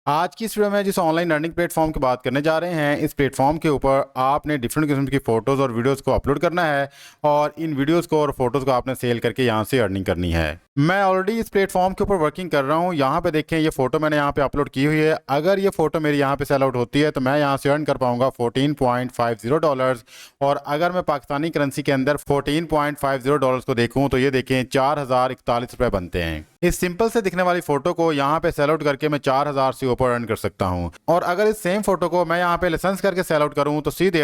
आज की इस वीडियो में जिस ऑनलाइन अर्निंग प्लेटफॉर्म की बात करने जा रहे हैं, इस प्लेटफॉर्म के ऊपर आपने डिफरेंट किस्म की फ़ोटोज़ और वीडियोज़ को अपलोड करना है और इन वीडियोज़ को और फोटोज़ को आपने सेल करके यहाँ से अर्निंग करनी है। मैं ऑलरेडी इस प्लेटफॉर्म के ऊपर वर्किंग कर रहा हूँ। यहाँ पे देखें, ये फ़ोटो मैंने यहाँ पे अपलोड की हुई है। अगर ये फ़ोटो मेरी यहाँ पे सेल आउट होती है तो मैं यहाँ से अर्न कर पाऊँगा $14.50 और अगर मैं पाकिस्तानी करेंसी के अंदर $14.50 को देखूँ तो ये देखें 4041 रुपये बनते हैं। इस सिंपल से दिखने वाली फोटो को यहाँ पे सेल आउट करके मैं 4000 से ऊपर अर्न कर सकता हूँ। और अगर इस सेम फोटो को मैं यहाँ पे लाइसेंस करके सेल आउट करूँ तो सीधे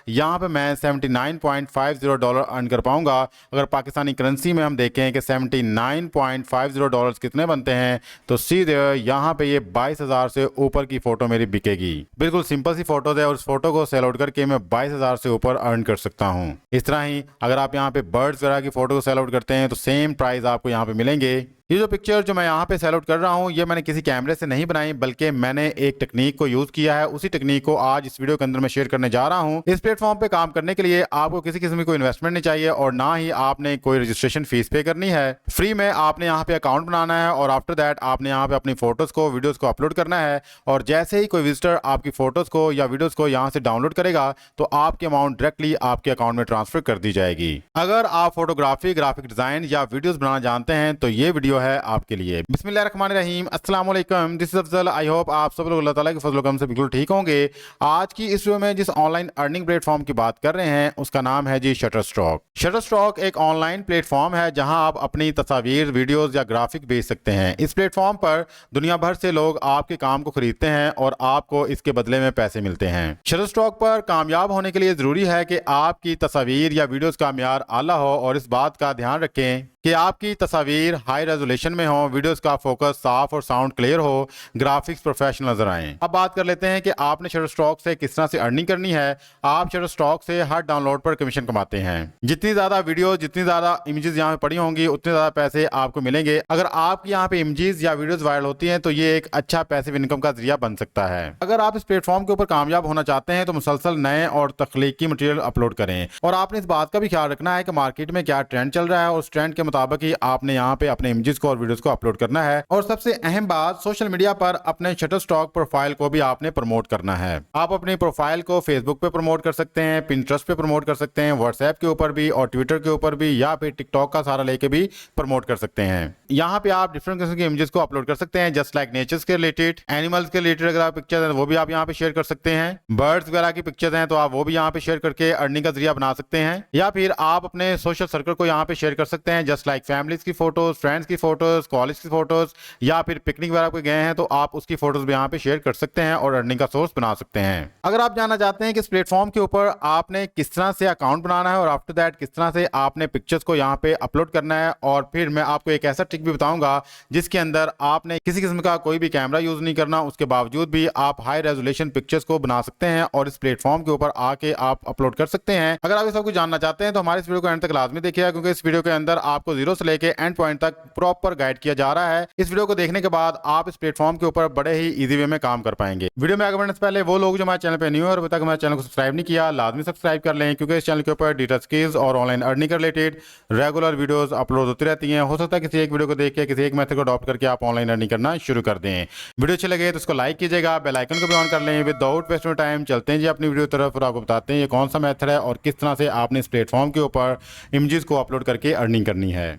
यहाँ पे मैं $79.50 अर्न कर पाऊंगा। अगर पाकिस्तानी करेंसी में हम देखें कि $79.50 कितने बनते हैं तो सीधे यहाँ पे ये 22,000 से ऊपर की फोटो मेरी बिकेगी। बिल्कुल सिंपल सी फोटोज है और उस फोटो को सेल आउट करके मैं 22,000 से ऊपर अर्न कर सकता हूँ। इस तरह ही अगर आप यहाँ पे बर्ड्स वगैरह की फोटो को सेल आउट करते हैं तो सेम प्राइस आपको यहाँ पे मिलेंगे। ये जो पिक्चर जो मैं यहाँ पे सेल आउट कर रहा हूँ, ये मैंने किसी कैमरे से नहीं बनाई बल्कि मैंने एक टेक्निक को यूज किया है। उसी टेक्निक को आज इस वीडियो के अंदर मैं शेयर करने जा रहा हूँ। इस प्लेटफॉर्म पे काम करने के लिए आपको किसी किस्म की कोई इन्वेस्टमेंट नहीं चाहिए और ना ही आपने कोई रजिस्ट्रेशन फीस पे करनी है। फ्री में आपने यहाँ पे अकाउंट बनाना है और आफ्टर दैट आपने यहाँ पे अपनी फोटोज को, वीडियोज को अपलोड करना है और जैसे ही कोई विजिटर आपकी फोटोज को या वीडियोज को यहाँ से डाउनलोड करेगा तो आपकी अमाउंट डायरेक्टली आपके अकाउंट में ट्रांसफर कर दी जाएगी। अगर आप फोटोग्राफी, ग्राफिक डिजाइन या वीडियोज बनाना जानते हैं तो ये वीडियो है आपके लिए। बिस्मिल्लाहिर्रहमानिर्रहीम, अस्सलाम वालेकुम, this is Afzal. I hope आप सब लोग अल्लाह ताला के फजल करम से बिल्कुल ठीक होंगे। आज की इस वीडियो में जिस ऑनलाइन अर्निंग प्लेटफॉर्म की बात कर रहे हैं उसका नाम है जी शटरस्टॉक। शटरस्टॉक एक ऑनलाइन प्लेटफॉर्म है जहां आप अपनी तस्वीर, वीडियोस या ग्राफिक बेच सकते हैं। इस प्लेटफॉर्म पर दुनिया भर से लोग आपके काम को खरीदते हैं और आपको इसके बदले में पैसे मिलते हैं। शटरस्टॉक पर कामयाब होने के लिए जरूरी है कि आपकी तस्वीर या वीडियोस का म्यार आला हो और इस बात का ध्यान रखें कि आपकी तस्वीर हाई रेजोल्यूशन में हो, वीडियोस का फोकस साफ और साउंड क्लियर हो, ग्राफिक्स प्रोफेशनल नजर आए। अब बात कर लेते हैं कि आपने शटरस्टॉक से किस तरह से अर्निंग करनी है। आप शटरस्टॉक से हर डाउनलोड पर कमीशन कमाते हैं। जितनी ज्यादा वीडियो, जितनी ज्यादा इमेजेस यहाँ पे पड़ी होंगी उतने ज्यादा पैसे आपको मिलेंगे। अगर आपकी यहाँ पे इमेजेस या वीडियोस वायरल होती हैं तो ये एक अच्छा पैसिव इनकम का जरिया बन सकता है। अगर आप इस प्लेटफॉर्म के ऊपर कामयाब होना चाहते हैं तो मुसलसल नए और तख्लीकी मटेरियल अपलोड करें और आपने इस बात का भी ख्याल रखना है कि मार्केट में क्या ट्रेंड चल रहा है और उस ट्रेंड के मुताबिक आपने यहाँ पे अपने इमेजेस को और वीडियोस को अपलोड करना है। और सबसे अहम बात, सोशल मीडिया पर अपने शटरस्टॉक प्रोफाइल को भी आपने प्रमोट करना है। आप अपनी प्रोफाइल को फेसबुक पे प्रमोट कर सकते हैं, पिंटरेस्ट पे प्रमोट कर सकते हैं, व्हाट्सएप के ऊपर भी और ट्विटर के ऊपर भी, या फिर टिकटॉक का सहारा लेके भी प्रमोट कर सकते हैं। यहाँ पे आप डिफरेंट किस्म के इमेजेस को अपलोड कर सकते हैं, जस्ट लाइक नेचर्स के रिलेटेड, एनिमल्स के रिलेटेड अगर आप पिक्चर्स हैं वो भी आप यहाँ पे शेयर कर सकते हैं। बर्ड्स वगैरह की पिक्चर्स हैं तो आप वो भी यहाँ पे शेयर करके अर्निंग का जरिया बना सकते हैं। या फिर आप अपने सोशल सर्कल को यहाँ पे शेयर कर सकते हैं, जस्ट लाइक फैमिलीज की फोटोज, फ्रेंड्स की फोटोज, कॉलेज की फोटोज, या फिर पिकनिक वगैरह पे गए हैं तो आप उसकी फोटोज भी यहाँ पे शेयर कर सकते हैं और अर्निंग का सोर्स बना सकते हैं। अगर आप जानना चाहते हैं कि इस प्लेटफॉर्म के ऊपर आपने किस तरह से अकाउंट बनाना है और आफ्टर दैट किस तरह से आपने पिक्चर्स को यहाँ पे अपलोड करना है, और फिर मैं आपको एक ऐसा ट्रिक भी बताऊंगा जिसके अंदर आपने किसी किस्म का कोई भी कैमरा यूज नहीं करना, उसके बावजूद भी आप हाई रेजोल्यूशन पिक्चर्स को बना सकते हैं और इस प्लेटफॉर्म के ऊपर आके आप अपलोड कर सकते हैं। अगर आप ये सब कुछ जानना चाहते हैं तो हमारे इस वीडियो को एंड तक लाजमी देखिएगा, क्योंकि इस वीडियो के अंदर आपको जीरो से लेके एंड पॉइंट तक प्रॉपर गाइड किया जा रहा है। इस वीडियो को देखने के बाद आप इस प्लेटफॉर्म के ऊपर बड़े ही इजी वे में काम कर पाएंगे। वीडियो में आगे बढ़ने से पहले वो लोग जो हमारे चैनल पे न्यू है और अभी तक हमारे चैनल को सब्सक्राइब नहीं किया, लाजमी सब्सक्राइब कर लें, क्योंकि इस चैनल के ऊपर डिजिटल स्किल्स और online earning related regular videos upload होती रहती हैं। हो सकता है किसी एक वीडियो को देख के किसी एक मेथड को अडॉप्ट करके आप ऑनलाइन अर्निंग करना शुरू कर दें। वीडियो अच्छी लगे तो इसको लाइक कीजिएगा, बेल आइकन को भी ऑन कर लें। विदाउट वेस्टिंग टाइम चलते हैं जी अपनी वीडियो तरफ और आपको बताते हैं ये कौन सा मेथड है और किस तरह से आपने इस प्लेटफॉर्म के ऊपर इमेजेस को अपलोड करके अर्निंग करनी है।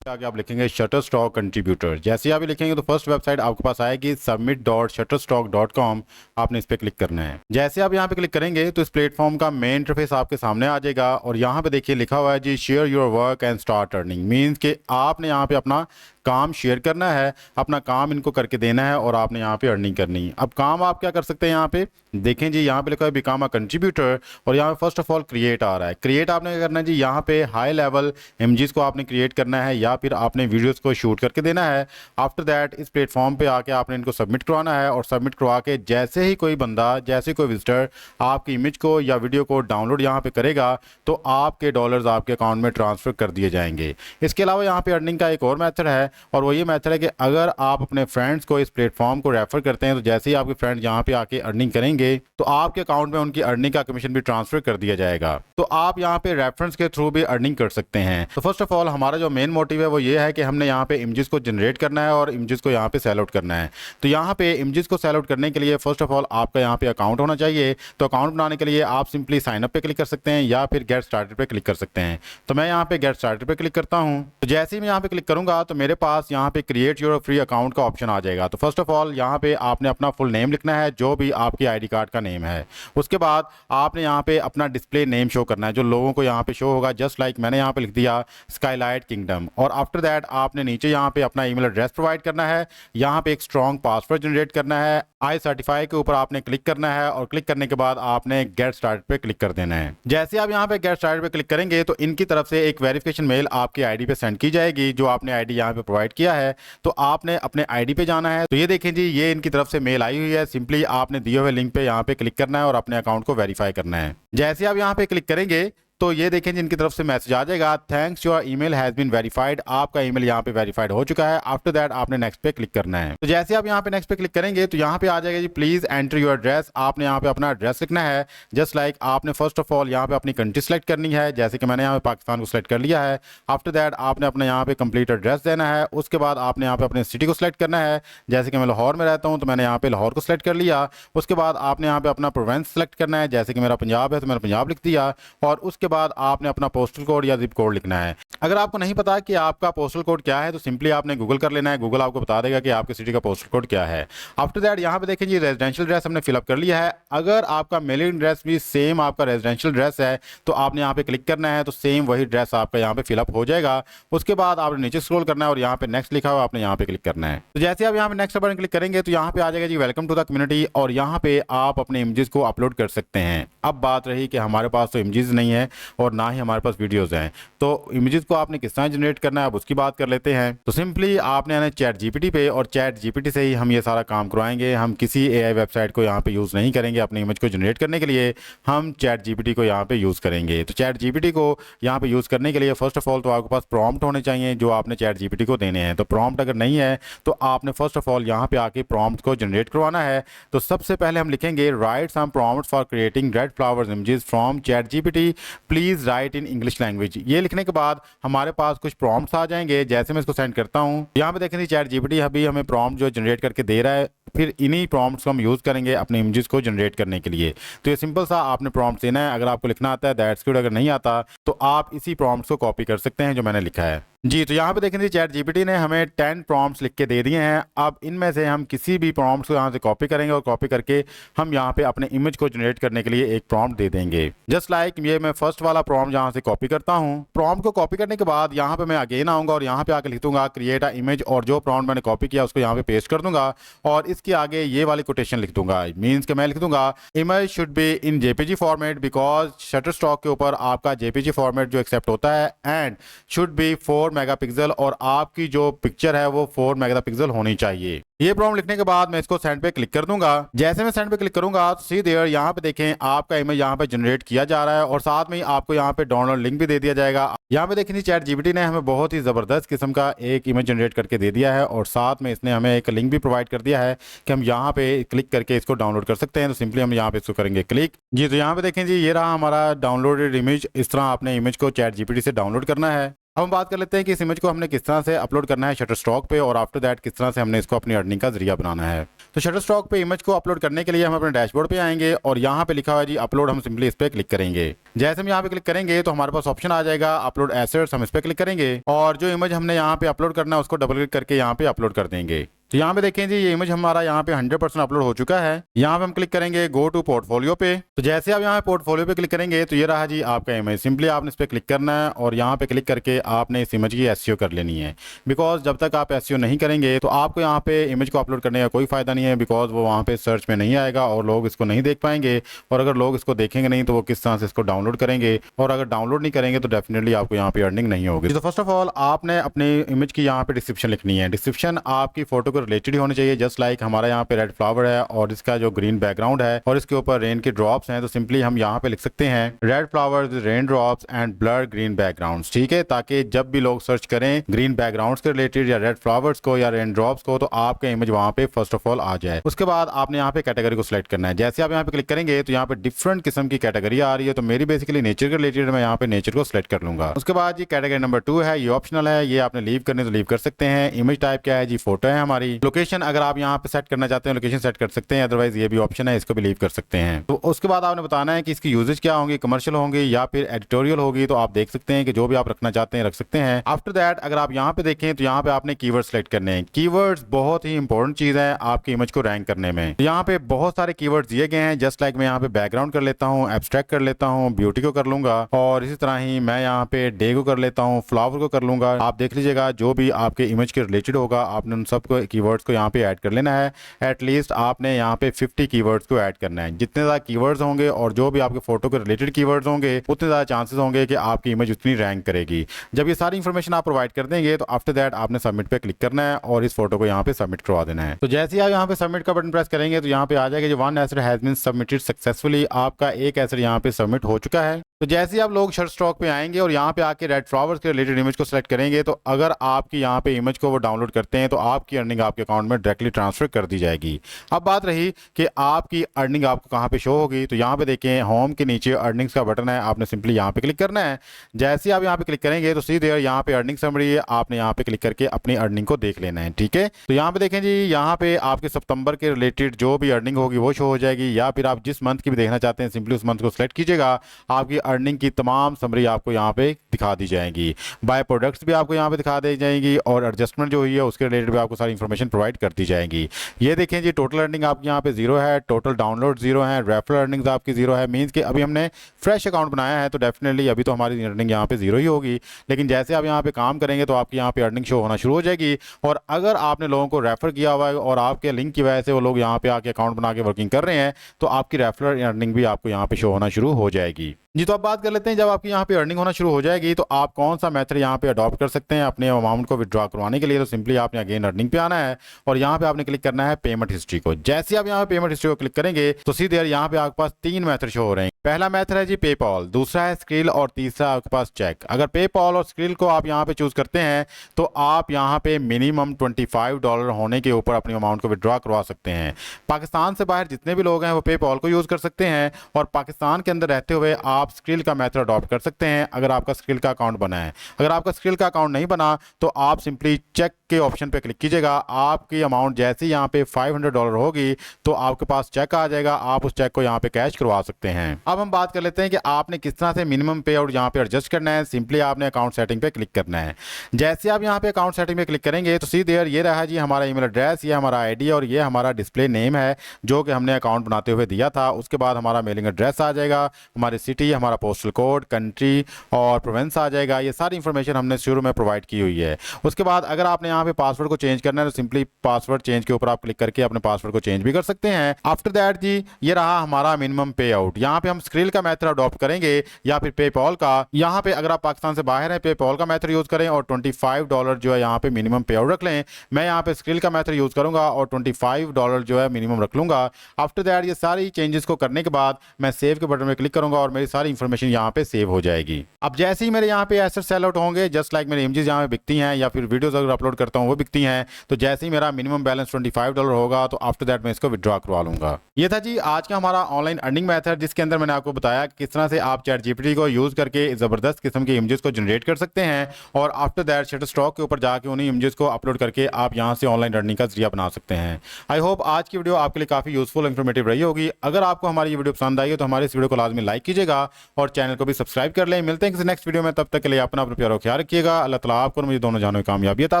आगे आप लिखेंगे शटरस्टॉक कंट्रीब्यूटर। जैसे ही आप लिखेंगे तो फर्स्ट वेबसाइट आपके पास आएगी submit.shutterstock.com। आपने इस पे क्लिक करना है। जैसे आप यहाँ पे क्लिक करेंगे तो इस प्लेटफॉर्म का मेन इंटरफेस आपके सामने आ जाएगा और यहाँ पे देखिए लिखा हुआ है जी share your work and start earning. Means कि आपने यहाँ पे अपना काम शेयर करना है, अपना काम इनको करके देना है और आपने यहाँ पे अर्निंग करनी है। अब काम आप क्या कर सकते हैं, यहाँ पे देखें जी, यहाँ पे लिखा है बिकम अ कंट्रीब्यूटर और यहाँ पे first of all create a रहा है। क्रिएट आपने क्या करना है जी, यहाँ पे हाई लेवल इमेजेस को आपने क्रिएट करना है या फिर आपने वीडियोज़ को शूट करके देना है। आफ्टर दैट इस प्लेटफॉर्म पे आके आपने इनको सबमिट करवाना है और सबमिट करवा के जैसे ही कोई बंदा, जैसे कोई विजिटर आपकी इमेज को या वीडियो को डाउनलोड यहाँ पे करेगा तो आपके डॉलर्स आपके अकाउंट में ट्रांसफ़र कर दिए जाएंगे। इसके अलावा यहाँ पे अर्निंग का एक और मेथड है और वो ये मेथड है कि अगर आप अपने फ्रेंड्स को इस प्लेटफॉर्म को रेफर करते हैं तो जैसे ही आपके फ्रेंड्स यहाँ पे आके अर्निंग करेंगे तो आपके अकाउंट में उनकी अर्निंग का कमीशन भी ट्रांसफ़र कर दिया जाएगा। तो आप यहाँ पे रेफरेंस के थ्रू भी अर्निंग कर सकते हैं। तो फर्स्ट ऑफ ऑल हमारा जो मेन मोटिव है वो ये है कि हमने यहाँ पे इमेजेस को जनरेट करना है और इमेजेस को यहाँ पे सेल आउट करना है। तो यहाँ पे इमेजेस को सेल आउट करने के लिए फर्स्ट ऑफ ऑल आपका यहाँ पे अकाउंट होना चाहिए। तो अकाउंट बनाने के लिए आप सिंपली साइन अप पे क्लिक कर सकते हैं या फिर गेट स्टार्टेड पे क्लिक कर सकते हैं। तो मैं यहाँ पे गेट स्टार्टेड पे क्लिक करता हूँ। तो जैसे ही मैं यहाँ पे क्लिक करूंगा तो मेरे पास यहाँ पे क्रिएट योर फ्री अकाउंट का ऑप्शन आ जाएगा। तो फर्स्ट ऑफ ऑल यहाँ पे आपने अपना फुल नेम लिखना है जो भी आपकी आईडी कार्ड का नेम है। उसके बाद आपने यहाँ पे अपना डिस्प्ले नेम शो करना है जो लोगों को यहाँ पे शो होगा। जस्ट लाइक मैंने यहाँ पे लिख दिया स्काईलाइट किंगडम। और आफ्टर दैट आपने नीचे यहाँ पे अपना ईमेल एड्रेस प्रोवाइड करना है। यहाँ पे एक स्ट्रॉन्ग पासवर्ड जनरेट करना है। आई सर्टिफाई के ऊपर आपने क्लिक करना है और क्लिक करने के बाद आपने गेट स्टार्ट पे क्लिक कर देना है। जैसे आप यहाँ पे गेट स्टार्ट पे क्लिक करेंगे तो इनकी तरफ से एक वेरिफिकेशन मेल आपकी आईडी पे सेंड की जाएगी जो आपने आईडी यहाँ पे प्रोवाइड किया है। तो आपने अपने आईडी पे जाना है। तो ये देखें जी, ये इनकी तरफ से मेल आई हुई है। सिंपली आपने दिए हुए लिंक पे यहाँ पे क्लिक करना है और अपने अकाउंट को वेरीफाई करना है। जैसे आप यहाँ पे क्लिक करेंगे तो ये देखें जिनकी तरफ से मैसेज आ जाएगा, thanks your email has been verified. आपका ईमेल यहाँ पे वेरीफाइड हो चुका है। आफ्टर दैट आपने नेक्स्ट पे क्लिक करना है। तो जैसे आप यहाँ पे नेक्स्ट पे क्लिक करेंगे तो यहाँ पे आ जाएगा जी प्लीज एंटर योर एड्रेस। आपने यहाँ पे अपना एड्रेस लिखना है। जस्ट लाइक आपने फर्स्ट ऑफ ऑल यहाँ पे अपनी कंट्री सेलेक्ट करनी है। जैसे कि मैंने यहाँ पे पाकिस्तान को सिलेक्ट कर लिया है। आफ्टर दैट आपने अपना यहाँ पे कंप्लीट एड्रेस देना है। उसके बाद आपने यहाँ पे अपने सिटी को सिलेक्ट करना है। जैसे कि मैं लाहौर में रहता हूँ तो मैंने यहाँ पे लाहौर को सिलेक्ट कर लिया। उसके बाद आपने यहाँ पे अपना प्रोविंस सेलेक्ट करना है। जैसे कि मेरा पंजाब है तो मैंने पंजाब लिख दिया। और उसके बाद आपने अपना पोस्टल कोड या जिप कोड लिखना है। अगर आपको नहीं पता कि आपका पोस्टल कोड क्या है तो सिंपली आपने गूगल कर लेना है। गूगल आपको बता देगा कि आपके सिटी का पोस्टल कोड क्या है। आफ्टर दैट यहाँ पे देखें जी रेजिडेंशियल एड्रेस हमने फिलअप कर लिया है। अगर आपका मेलिंग एड्रेस भी सेम आपका रेजिडेंशियल एड्रेस है तो आपने यहाँ पे क्लिक करना है। तो सेम वही एड्रेस आपका यहाँ पे फिलअप हो जाएगा। उसके बाद आपने नीचे स्क्रॉल करना है और यहाँ पे नेक्स्ट लिखा हुआ आपने यहाँ पे क्लिक करना है। तो जैसे आप यहाँ पे नेक्स्ट बटन क्लिक करेंगे तो यहाँ पे आ जाएगा जी वेलकम टू द कम्युनिटी और यहाँ पे आप अपने इमेजेस को अपलोड कर सकते हैं। अब बात रही कि हमारे पास तो इमेजेस नहीं है और ना ही हमारे पास वीडियोस हैं, तो इमेजेस को आपने किस तरह जनरेट करना है अब उसकी बात कर लेते हैं। तो सिंपली आपने आना चैट जीपीटी पे और चैट जीपीटी से ही हम ये सारा काम करवाएंगे। हम किसी एआई वेबसाइट को यहाँ पे यूज़ नहीं करेंगे। अपनी इमेज को जनरेट करने के लिए हम चैट जीपीटी को यहाँ पे यूज़ करेंगे। तो चैट जीपीटी को यहाँ पे यूज़ करने के लिए फर्स्ट ऑफ ऑल तो आपके पास प्रॉम्प्ट होने चाहिए जो आपने चैट जीपीटी को देने हैं। तो प्रॉम्प्ट अगर नहीं है तो आपने फर्स्ट ऑफ ऑल यहाँ पे आके प्रॉम्प्ट को जनरेट करवाना है। तो सबसे पहले हम लिखेंगे write some prompts for creating red flowers images from chat GPT, please write in English language. ये लिखने के बाद हमारे पास कुछ प्रॉम्प्ट्स आ जाएंगे। जैसे मैं इसको सेंड करता हूँ, यहाँ पे देखें चैट जीपीटी अभी हमें प्रॉम्प्ट जो जनरेट करके दे रहा है। फिर इन्हीं प्रॉम्प्ट्स को हम यूज़ करेंगे अपने इमेजेस को जनरेट करने के लिए। तो ये सिंपल सा आपने प्रॉम्प्ट देना है। अगर आपको लिखना आता है दैट्स गुड, अगर नहीं आता तो आप इसी प्रॉम्प्ट्स को कॉपी कर सकते हैं जो मैंने लिखा है जी। तो यहाँ पे देखें चैट जीपीटी ने हमें 10 प्रॉम्प्ट्स लिख के दे दिए हैं। अब इनमें से हम किसी भी प्रॉम्प्ट्स को यहाँ से कॉपी करेंगे और कॉपी करके हम यहाँ पे अपने इमेज को जनरेट करने के लिए एक प्रॉम्प्ट दे देंगे। जस्ट लाइक ये मैं फर्स्ट वाला प्रॉम्प्ट यहाँ से कॉपी करता हूँ। प्रॉम्प्ट को कॉपी करने के बाद यहाँ पे मैं अगेन आऊँगा और यहाँ पे आके लिख दूंगा क्रिएट अ इमेज और जो प्रॉम्प्ट मैंने कॉपी किया उसको यहाँ पे पेस्ट कर दूंगा और इसके आगे ये वाली कोटेशन लिख दूंगा। मीन्स कि मैं लिख दूंगा image should be in JPG format because Shutterstock के ऊपर आपका जेपीजी फॉर्मेट जो एक्सेप्ट होता है एंड शुड बी 4 मेगापिक्सल और आपकी जो पिक्चर है वो 4 मेगापिक्सल होनी चाहिए। ये प्रॉम्प्ट लिखने के बाद मैं इसको सेंड पे क्लिक कर दूंगा। जैसे मैं सेंड पे क्लिक करूंगा तो सी देयर यहाँ पे देखें आपका इमेज यहाँ पे जनरेट किया जा रहा है और साथ में ही आपको यहाँ पे डाउनलोड लिंक भी दे दिया जाएगा। यहाँ पे देखें चैट जीपीटी ने हमें बहुत ही ज़बरदस्त किस्म का एक इमेज जनरेट करके दे दिया है और साथ में इसने हमें एक लिंक भी प्रोवाइड कर दिया है कि हम यहाँ पे क्लिक करके इसको डाउनलोड कर सकते हैं। तो सिंपली हम यहाँ पे इसको करेंगे क्लिक जी। तो यहाँ पे देखें जी ये रहा हमारा डाउनलोडेड इमेज। इस तरह आपने इमेज को चैट जीपीटी से डाउनलोड करना है। अब हम बात कर लेते हैं कि इस इमेज को हमने किस तरह से अपलोड करना है शटरस्टॉक पे और आफ्टर दैट किस तरह से हमने इसको अपनी अर्निंग का जरिया बनाना है। तो शटरस्टॉक पे इमेज को अपलोड करने के लिए हम अपने डैशबोर्ड पे आएंगे और यहाँ पे लिखा हुआ है जी अपलोड। हम सिंपली इस पे क्लिक करेंगे। जैसे हम यहाँ पे क्लिक करेंगे तो हमारे पास ऑप्शन आ जाएगा अपलोड एसेट्स। हम इस पे क्लिक करेंगे और जो इमेज हमने यहाँ पे अपलोड करना है उसको डबल क्लिक करके यहाँ पे अपलोड कर देंगे। तो यहाँ पे देखें जी ये इमेज हमारा यहाँ पे 100% अपलोड हो चुका है। यहाँ पे हम क्लिक करेंगे गो टू पोर्टफोलियो पे। तो जैसे आप यहाँ पे पोर्टफोलियो पे क्लिक करेंगे तो ये रहा जी आपका इमेज। सिंपली आपने इस पर क्लिक करना है और यहाँ पे क्लिक करके आपने इस इमेज की एसईओ कर लेनी है। बिकॉज जब तक आप एसईओ नहीं करेंगे तो आपको यहाँ पे इमेज को अपलोड करने का कोई फायदा नहीं है, बिकॉज वो वहाँ पे सर्च में नहीं आएगा और लोग इसको नहीं देख पाएंगे। और अगर लोग इसको देखेंगे नहीं तो वो किस तरह से इसको डाउनलोड करेंगे, और अगर डाउनलोड नहीं करेंगे तो डेफिनेटली आपको यहाँ पे अर्निंग नहीं होगी। तो फर्स्ट ऑफ ऑल आपने अपनी इमेज की यहाँ पे डिस्क्रिप्शन लिखनी है। डिस्क्रिप्शन आपकी फोटो को रिलेटेड ही होनी चाहिए। जस्ट लाइक हमारा यहाँ पे रेड फ्लावर है और इसका जो ग्रीन बैकग्राउंड है और इसके ऊपर रेन के ड्रॉप्स हैं, तो सिंपली हम यहाँ पे लिख सकते हैं red flowers rain drops and blur green backgrounds. ठीक है, ताकि जब भी लोग सर्च करें ग्रीन बैकग्राउंड्स के रिलेटेड या रेड फ्लावर्स को या रेन ड्रॉप्स को तो आपका इमेज वहाँ पे फर्स्ट ऑफ ऑल आ जाए। उसके बाद आपने यहाँ पे कैटेगरी को सिलेक्ट करना है। जैसे आप यहाँ पे क्लिक करेंगे तो यहाँ पे डिफरेंट किस्म की कैटेगरी आ रही है। तो मेरी बेसिकली नेचर के रिलेटेड मैं यहाँ पे नेचर को सिलेक्ट कर लूंगा। उसके बाद ये कैटेगरी नंबर 2 है, ये ऑप्शनल है, ये आपने लीव करने तो लीव कर सकते हैं। इमेज टाइप क्या है जी, फोटो है हमारी। लोकेशन अगर आप यहाँ पे सेट करना चाहते हैं लोकेशन सेट कर सकते हैं, अदरवाइज ये भी ऑप्शन है, इसको भी लीव कर सकते हैं। तो उसके बाद आपने बताना है कि इसकी यूजेज क्या होंगी, कमर्शियल होंगी या फिर एडिटोरियल होगी। तो आप देख सकते हैं कि जो भी आप रखना चाहते हैं रख सकते हैं। आफ्टर दैट अगर आप यहाँ पे देखें तो यहाँ पे आपने कीवर्ड सेलेक्ट करने हैं। कीवर्ड्स बहुत ही इंपॉर्टेंट चीज है आपकी इमेज को रैंक करने में। तो यहाँ पे बहुत सारे कीवर्ड्स दिए गए हैं। जस्ट लाइक मैं यहाँ पे बैकग्राउंड कर लेता हूँ, एब्स्ट्रैक्ट कर लेता हूँ, ब्यूटी को कर लूंगा और इसी तरह ही मैं यहाँ पे डे को कर लेता हूँ, फ्लावर को कर लूंगा। आप देख लीजिएगा जो भी आपके इमेज के रिलेटेड होगा आपने उन सबको कीवर्ड्स को यहाँ पे ऐड कर लेना है। एटलीस्ट आपने यहाँ पे 50 कीवर्ड्स को ऐड करना है। जितने ज़्यादा कीवर्ड्स होंगे और जो भी आपके फोटो के रिलेटेड कीवर्ड्स होंगे उतने ज़्यादा चांसेस होंगे कि आपकी इमेज उतनी रैंक करेगी। जब ये सारी इंफॉर्मेशन आप प्रोवाइड कर देंगे तो आफ्टर दैट आपने सबमिट पे क्लिक करना है और इस फोटो को यहाँ पे सबमिट करवा देना है। तो जैसे ही आप यहाँ पे सबमिट का बटन प्रेस करेंगे तो यहाँ पे आ जाएगा जो one asset has been submitted successfully, आपका एक एसेट यहाँ पे सबमिट हो चुका है। तो जैसे ही आप लोग शटरस्टॉक पे आएंगे और यहाँ पे आके रेड फ्लावर्स के रिलेटेड इमेज को सिलेक्ट करेंगे तो अगर आपकी यहाँ पे इमेज को वो डाउनलोड करते हैं तो आपकी अर्निंग आपके अकाउंट में डायरेक्टली ट्रांसफर कर दी जाएगी। अब बात रही कि आपकी अर्निंग आपको कहाँ पे शो होगी, तो यहाँ पे देखें होम के नीचे अर्निंग्स का बटन है, आपने सिंपली यहाँ पे क्लिक करना है। जैसे ही आप यहाँ पे क्लिक करेंगे तो सीधे यहाँ पे अर्निंग समरी है, आपने यहाँ पे क्लिक करके अपनी अर्निंग को देख लेना है। ठीक है, तो यहाँ पे देखें जी यहाँ पे आपके सितंबर के रिलेटेड जो भी अर्निंग होगी वो शो हो जाएगी, या फिर आप जिस मंथ की भी देखना चाहते हैं सिंपली उस मंथ को सिलेक्ट कीजिएगा। आपकी अर्निंग की तमाम समरी आपको यहाँ पे दिखा दी जाएगी। बाय प्रोडक्ट्स भी आपको यहाँ पे दिखा दी जाएंगी और एडजस्टमेंट जो हुई है उसके रिलेटेड भी आपको सारी इंफॉर्मेशन प्रोवाइड कर दी जाएगी। ये देखें जी टोटल अर्निंग आपकी यहाँ पे 0 है, टोटल डाउनलोड 0 है, रेफरल अर्निंग्स आपकी 0 है। मींस कि अभी हमने फ्रेश अकाउंट बनाया है तो डेफिनेटली अभी तो हमारी अर्निंग यहाँ पे 0 ही होगी। लेकिन जैसे आप यहाँ पे काम करेंगे तो आपकी यहाँ पे अर्निंग शो होना शुरू हो जाएगी। और अगर आपने लोगों को रेफर किया हुआ है और आपके लिंक की वजह से वो लोग यहाँ पे आके अकाउंट बना के वर्किंग कर रहे हैं तो आपकी रेफरल अर्निंग भी आपको यहाँ पे शो होना शुरू हो जाएगी। जी तो अब बात कर लेते हैं जब आपकी यहाँ पे अर्निंग होना शुरू हो जाएगी तो आप कौन सा मेथड यहाँ पे अडॉप्ट कर सकते हैं अपने अमाउंट को विड्रॉ करवाने के लिए। तो सिंपली आपने अगेन अर्निंग पे आना है और यहाँ पे आपने क्लिक करना है पेमेंट हिस्ट्री को। जैसे आप यहाँ पे पेमेंट हिस्ट्री को क्लिक करेंगे तो सीधे यहाँ पे आपके पास 3 मेथड शो हो रहे हैं। पहला मेथड है जी पेपॉल, दूसरा है स्क्रिल और तीसरा आपके पास चेक। अगर पेपॉल और स्क्रिल को आप यहाँ पे चूज करते हैं तो आप यहाँ पे मिनिमम $25 होने के ऊपर अपनी अमाउंट को विड्रॉ करवा सकते हैं। पाकिस्तान से बाहर जितने भी लोग हैं वो पेपॉल को यूज कर सकते हैं और पाकिस्तान के अंदर रहते हुए आप स्क्रिल का मेथड अडॉप्ट कर सकते हैं अगर आपका स्क्रिल का अकाउंट बना है। अगर आपका स्क्रिल का अकाउंट नहीं बना तो आप सिंपली चेक के ऑप्शन पे क्लिक कीजिएगा। आपकी अमाउंट जैसे ही यहाँ पे $500 होगी तो आपके पास चेक आ जाएगा, आप उस चेक को यहाँ पे कैश करवा सकते हैं। अब हम बात कर लेते हैं कि आपने किस तरह से मिनिमम पे आउट यहाँ पे एडजस्ट करना है। सिंपली आपने अकाउंट सेटिंग पे क्लिक करना है। जैसे आप यहाँ पे अकाउंट सेटिंग पे क्लिक करेंगे तो सीधे ये रहा जी हमारा ईमेल एड्रेस, ये हमारा आईडी और ये हमारा डिस्प्ले नेम है जो कि हमने अकाउंट बनाते हुए दिया था। उसके बाद हमारा मेलिंग एड्रेस आ जाएगा, हमारी सिटी, हमारा पोस्टल कोड, कंट्री और प्रोविंस आ जाएगा। ये सारी इंफॉर्मेशन हमने शुरू में प्रोवाइड की हुई है। उसके बाद अगर आपने यहाँ पे पासवर्ड को चेंज करना है तो सिंपली पासवर्ड चेंज के ऊपर आप क्लिक करके अपने पासवर्ड को चेंज भी कर सकते हैं। आफ्टर दैट जी ये रहा हमारा मिनिमम पे आउट। यहाँ पे हम स्क्रिल का मेथड अडॉप्ट करेंगे या फिर पेपॉल का। यहाँ पे अगर आप पाकिस्तान से बाहर हैं पेपॉल का मेथड यूज करें और $25 जो है यहाँ पे मिनिमम पे आउट रख लें। मैं यहाँ पे स्क्रिल का मेथड यूज करूंगा और $25 जो है मिनिमम रख लूंगा। आफ्टर दैट ये सारी चेंजेस को करने के बाद मैं सेव के बटन में क्लिक करूंगा और मेरी सारी इंफॉर्मेशन यहाँ पे सेव हो जाएगी। अब जैसे ही मेरे यहाँ पे एसेट सेल आउट होंगे, जस्ट लाइक मेरे इमेजेस यहाँ पे बिकती हैं या फिर वीडियोस अगर अपलोड करता हूँ वो बिकती हैं, तो जैसे ही मेरा मिनिमम बैलेंस $25 होगा तो आफ्टर दैट मैं इसको विड्रॉ करवा लूंगा। ये था जी आज का हमारा ऑनलाइन अर्निंग मेथड जिसके अंदर मैंने आपको बताया कि किस तरह से आप चैट जीपीटी को यूज करके जबरदस्त किस्म के इमेजेस को जनरेट कर सकते हैं और आफ्टर दैट शटरस्टॉक के ऊपर जाके उन्हीं इमेजेस को अपलोड करके आप यहाँ से ऑनलाइन अर्निंग का जरिया बना सकते हैं। आई होप आज की वीडियो आपके लिए काफी यूजफुल इन्फॉर्मेटिव रही होगी। अगर आपको हमारी ये वीडियो पसंद आई हो तो हमारे इस वीडियो को लाजमी लाइक कीजिएगा और चैनल को भी सब्सक्राइब कर लें। मिलते हैं किसी नेक्स्ट वीडियो में, तब तक के लिए अपना प्यार ख्याल रखिएगा। अल्लाह ताला आपको मुझे दोनों जानों की कामयाबी अता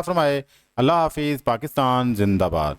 फरमाए। अल्लाह हाफिज़। पाकिस्तान जिंदाबाद।